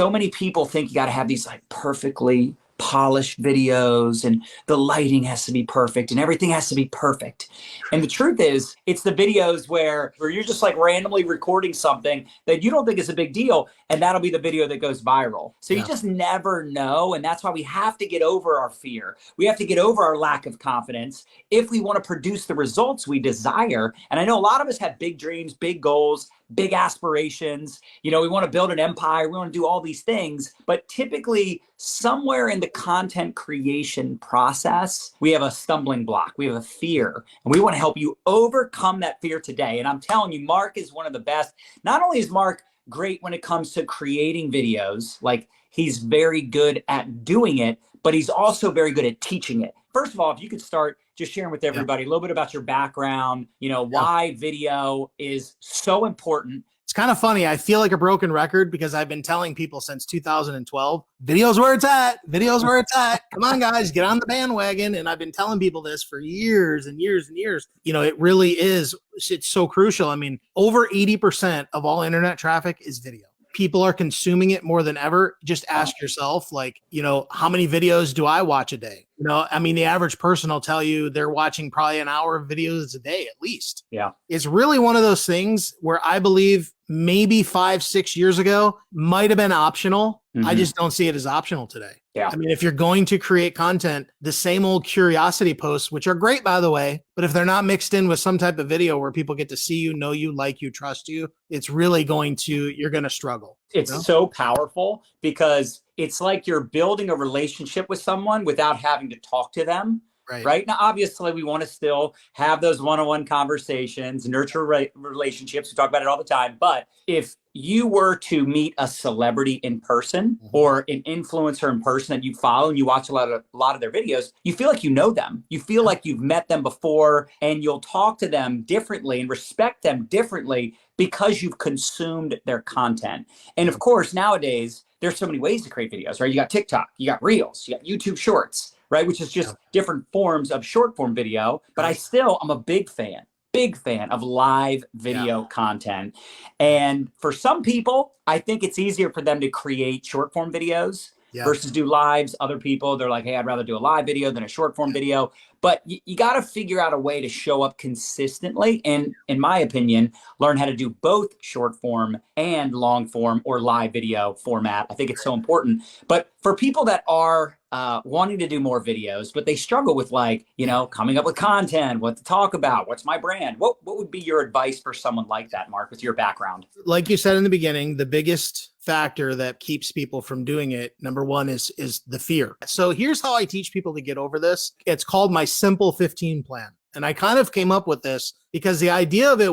so many people think you got to have these like perfectly polished videos and the lighting has to be perfect and everything has to be perfect. And the truth is, it's the videos where you're just like randomly recording something that you don't think is a big deal, and that'll be the video that goes viral. So you just never know, and that's why we have to get over our fear. We have to get over our lack of confidence if we want to produce the results we desire. And I know a lot of us have big dreams, big goals, big aspirations. You know, we want to build an empire. We want to do all these things. But typically, somewhere in the content creation process, we have a stumbling block. We have a fear. And we want to help you overcome that fear today. And I'm telling you, Mark is one of the best. Not only is Mark great when it comes to creating videos, like he's very good at doing it, but he's also very good at teaching it. First of all, if you could start just sharing with everybody a little bit about your background, you know, why video is so important. It's kind of funny. I feel like a broken record because I've been telling people since 2012, video's where it's at. Video's where it's at. Come on, guys, get on the bandwagon. And I've been telling people this for years and years and years. You know, it really is. It's so crucial. I mean, over 80% of all internet traffic is video. People are consuming it more than ever. Just ask yourself, like, you know, how many videos do I watch a day? You know, I mean, the average person will tell you they're watching probably an hour of videos a day at least. Yeah. It's really one of those things where I believe maybe 5-6 years ago might have been optional. I just don't see it as optional today. Yeah. I mean, if you're going to create content, the same old curiosity posts, which are great, by the way, but if they're not mixed in with some type of video where people get to see you, know you, like you, trust you, it's really you're going to struggle. It's so powerful because it's like you're building a relationship with someone without having to talk to them. Right. Now, obviously, we want to still have those one-on-one conversations, nurture relationships. We talk about it all the time. But if you were to meet a celebrity in person or an influencer in person that you follow and you watch a lot of their videos, you feel like you know them. You feel like you've met them before, and you'll talk to them differently and respect them differently because you've consumed their content. And of course, nowadays, there's so many ways to create videos, right? You got TikTok, you got Reels, you got YouTube Shorts, right? Which is just different forms of short form video. But I'm a big fan of live video content. And for some people, I think it's easier for them to create short form videos versus do lives. Other people, they're like, hey, I'd rather do a live video than a short form video. But you got to figure out a way to show up consistently. And in my opinion, learn how to do both short form and long form or live video format. I think it's so important. But for people that are wanting to do more videos, but they struggle with, like, you know, coming up with content, what to talk about, what's my brand? What would be your advice for someone like that, Mark, with your background? Like you said in the beginning, the biggest factor that keeps people from doing it, number one, is the fear. So here's how I teach people to get over this. It's called my Simple 15 plan. And I kind of came up with this because the idea of it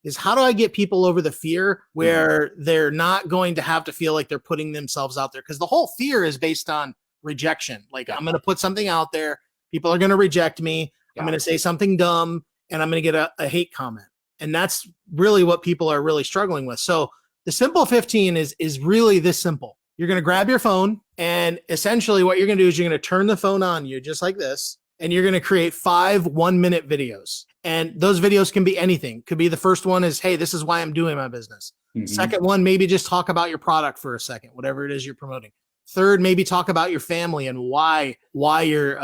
is how do I get people over the fear where they're not going to have to feel like they're putting themselves out there? Because the whole fear is based on rejection. Like, I'm going to put something out there. People are going to reject me. I'm going to say something dumb and I'm going to get a hate comment. And that's really what people are really struggling with. So the Simple 15 is really this simple. You're going to grab your phone, and essentially what you're going to do is you're going to turn the phone on you just like this. And you're going to create 5 1-minute videos. And those videos can be anything. Could be the first one is, hey, this is why I'm doing my business. Second one, maybe just talk about your product for a second, whatever it is you're promoting. Third, maybe talk about your family and why you're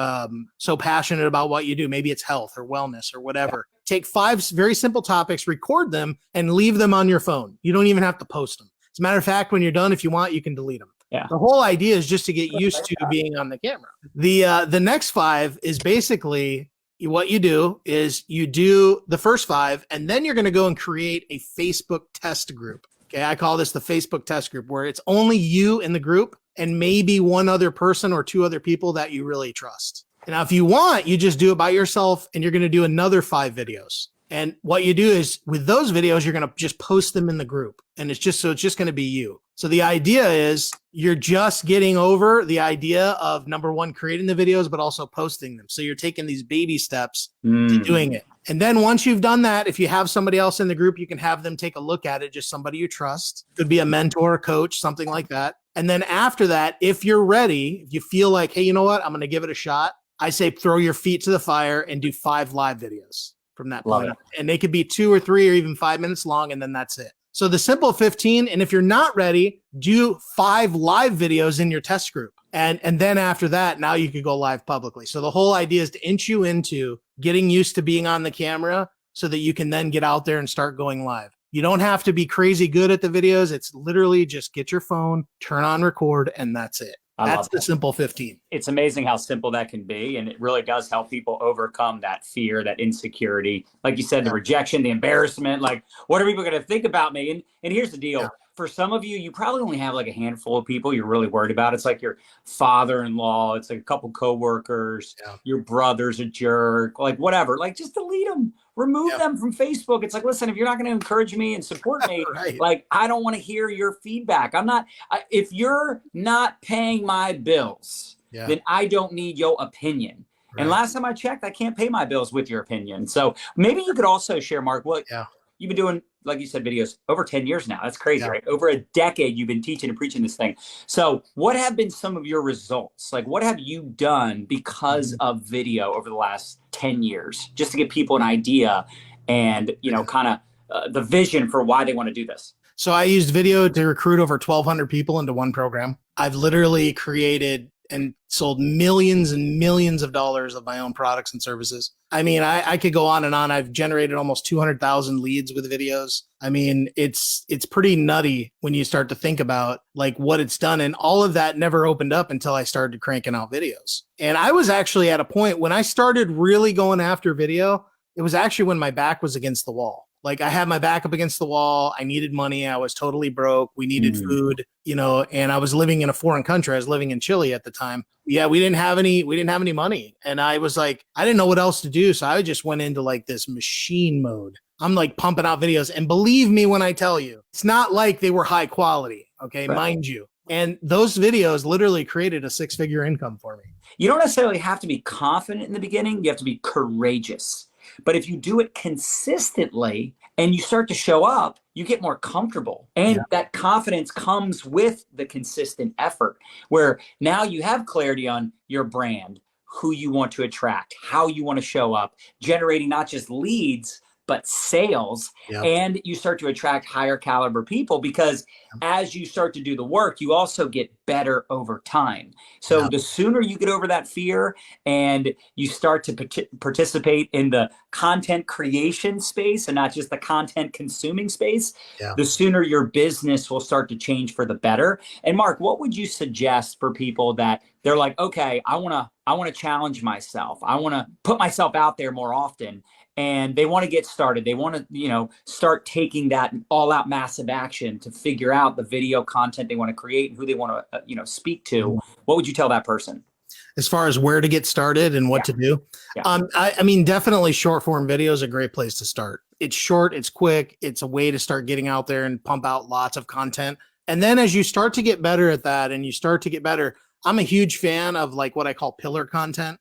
so passionate about what you do. Maybe it's health or wellness or whatever. Take 5 very simple topics, record them, and leave them on your phone. You don't even have to post them. As a matter of fact, when you're done, if you want, you can delete them. Yeah. The whole idea is just to get used to being on the camera. The next 5 is basically what you do is you do the first 5, and then you're going to go and create a Facebook test group. Okay. I call this the Facebook test group, where it's only you in the group and maybe one other person or 2 other people that you really trust. Now, if you want, you just do it by yourself, and you're going to do another 5 videos. And what you do is with those videos, you're going to just post them in the group, and it's just going to be you. So the idea is you're just getting over the idea of, number one, creating the videos, but also posting them. So you're taking these baby steps to doing it. And then once you've done that, if you have somebody else in the group, you can have them take a look at it, just somebody you trust. Could be a mentor, a coach, something like that. And then after that, if you're ready, if you feel like, hey, you know what, I'm going to give it a shot, I say throw your feet to the fire and do 5 live videos from that point on. And they could be 2 or 3 or even 5 minutes long, and then that's it. So the simple 15, and if you're not ready, do 5 live videos in your test group. And then after that, now you could go live publicly. So the whole idea is to inch you into getting used to being on the camera so that you can then get out there and start going live. You don't have to be crazy good at the videos. It's literally just get your phone, turn on record, and that's it. That's the simple 15. It's amazing how simple that can be. And it really does help people overcome that fear, that insecurity. Like you said, the rejection, the embarrassment, like, what are people going to think about me? And here's the deal. For some of you, you probably only have like a handful of people you're really worried about. It's like your father-in-law. It's like a couple coworkers. Your brother's a jerk, like whatever. Like just delete them, remove them from Facebook. It's like, listen, if you're not going to encourage me and support me, like I don't want to hear your feedback. If you're not paying my bills, then I don't need your opinion. And last time I checked, I can't pay my bills with your opinion. So maybe you could also share, Mark, what you've been doing, like you said, videos over 10 years now. That's crazy, right? Over a decade, you've been teaching and preaching this thing. So what have been some of your results? Like what have you done because of video over the last 10 years, just to give people an idea and, you know, kind of the vision for why they want to do this? So I used video to recruit over 1,200 people into one program. I've literally created and sold millions and millions of dollars of my own products and services. I mean, I could go on and on. I've generated almost 200,000 leads with videos. I mean, it's pretty nutty when you start to think about like what it's done. And all of that never opened up until I started cranking out videos. And I was actually at a point when I started really going after video, it was actually when my back was against the wall. Like I had my back up against the wall. I needed money. I was totally broke. We needed food, you know, and I was living in a foreign country. I was living in Chile at the time. Yeah, we didn't have any money. And I was like, I didn't know what else to do. So I just went into like this machine mode. I'm like pumping out videos. And believe me when I tell you, it's not like they were high quality. Okay, mind you. And those videos literally created a 6-figure income for me. You don't necessarily have to be confident in the beginning. You have to be courageous. But if you do it consistently and you start to show up, you get more comfortable. And that confidence comes with the consistent effort, where now you have clarity on your brand, who you want to attract, how you want to show up, generating not just leads, but sales. And you start to attract higher caliber people because as you start to do the work, you also get better over time. So the sooner you get over that fear and you start to participate in the content creation space and not just the content consuming space, the sooner your business will start to change for the better. And Mark, what would you suggest for people that they're like, okay, I want to challenge myself. I want to put myself out there more often. And they want to get started. They want to, you know, start taking that all out massive action to figure out the video content they want to create and who they want to, you know, speak to. What would you tell that person? As far as where to get started and what to do? I mean, definitely short form video is a great place to start. It's short, it's quick. It's a way to start getting out there and pump out lots of content. And then as you start to get better at that and you start to get better, I'm a huge fan of like what I call pillar content.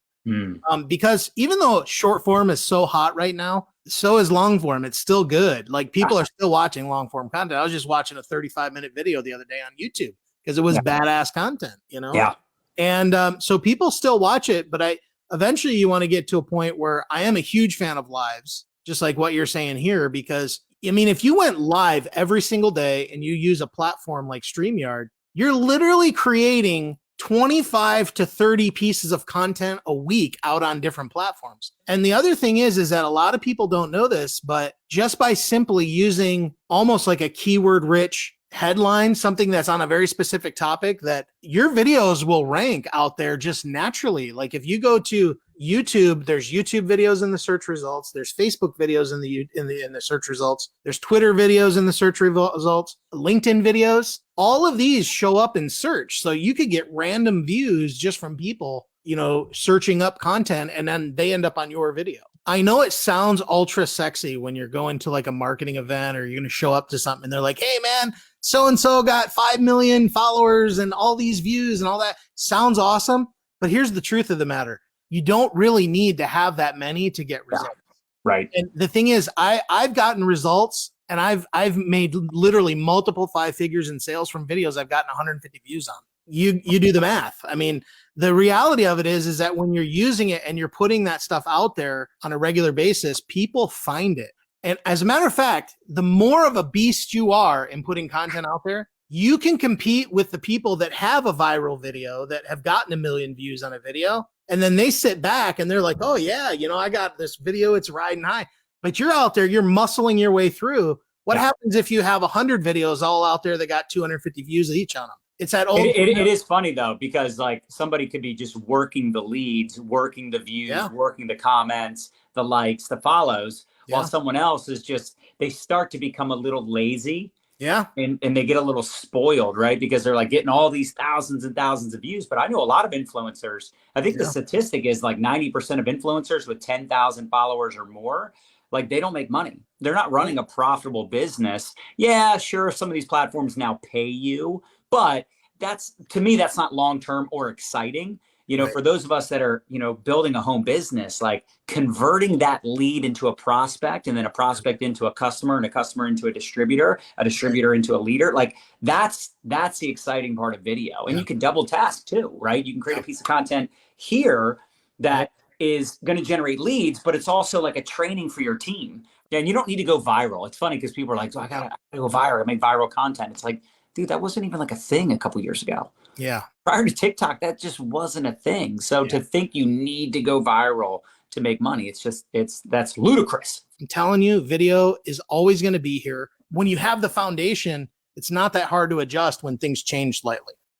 Because even though short form is so hot right now, so is long form. It's still good. Like people are still watching long form content. I was just watching a 35-minute video the other day on YouTube because it was badass content, you know? And so people still watch it, but eventually you want to get to a point where I am a huge fan of lives, just like what you're saying here, because I mean, if you went live every single day and you use a platform like StreamYard, you're literally creating 25 to 30 pieces of content a week out on different platforms. And the other thing is that a lot of people don't know this, but just by simply using almost like a keyword rich headline, something that's on a very specific topic, that your videos will rank out there just naturally. Like if you go to YouTube, there's YouTube videos in the search results. There's Facebook videos in the search results. There's Twitter videos in the search results, LinkedIn videos. All of these show up in search. So you could get random views just from people, you know, searching up content and then they end up on your video. I know it sounds ultra sexy when you're going to like a marketing event or you're going to show up to something and they're like, hey man, so-and-so got 5 million followers and all these views and all that. Sounds awesome. But here's the truth of the matter. You don't really need to have that many to get results. Right. And the thing is, I've gotten results and I've made literally multiple 5 figures in sales from videos I've gotten 150 views on. You do the math. I mean, the reality of it is that when you're using it and you're putting that stuff out there on a regular basis, people find it. And as a matter of fact, the more of a beast you are in putting content out there, you can compete with the people that have a viral video, that have gotten 1 million views on a video. And then they sit back and they're like, oh yeah, I got this video, it's riding high. But you're out there, you're muscling your way through. What happens if you have 100 videos all out there that got 250 views each on them? It's that old. It is funny though, because like somebody could be just working the leads, working the views, working the comments, the likes, the follows, while someone else is just, they start to become a little lazy. Yeah. And they get a little spoiled, right? Because they're like getting all these thousands and thousands of views. But I know a lot of influencers. I think the statistic is like 90% of influencers with 10,000 followers or more, like they don't make money. They're not running a profitable business. Yeah, sure. Some of these platforms now pay you, but to me, that's not long-term or exciting. For those of us that are, building a home business, like converting that lead into a prospect, and then a prospect into a customer, and a customer into a distributor into a leader, like that's the exciting part of video. And you can double task too, right? You can create a piece of content here that is going to generate leads, but it's also like a training for your team. And you don't need to go viral. It's funny because people are like, I gotta go viral, I make viral content. It's like, dude, that wasn't even like a thing a couple years ago. Yeah. Prior to TikTok, that just wasn't a thing. So to think you need to go viral to make money, that's ludicrous. I'm telling you, video is always going to be here. When you have the foundation, it's not that hard to adjust when things change slightly.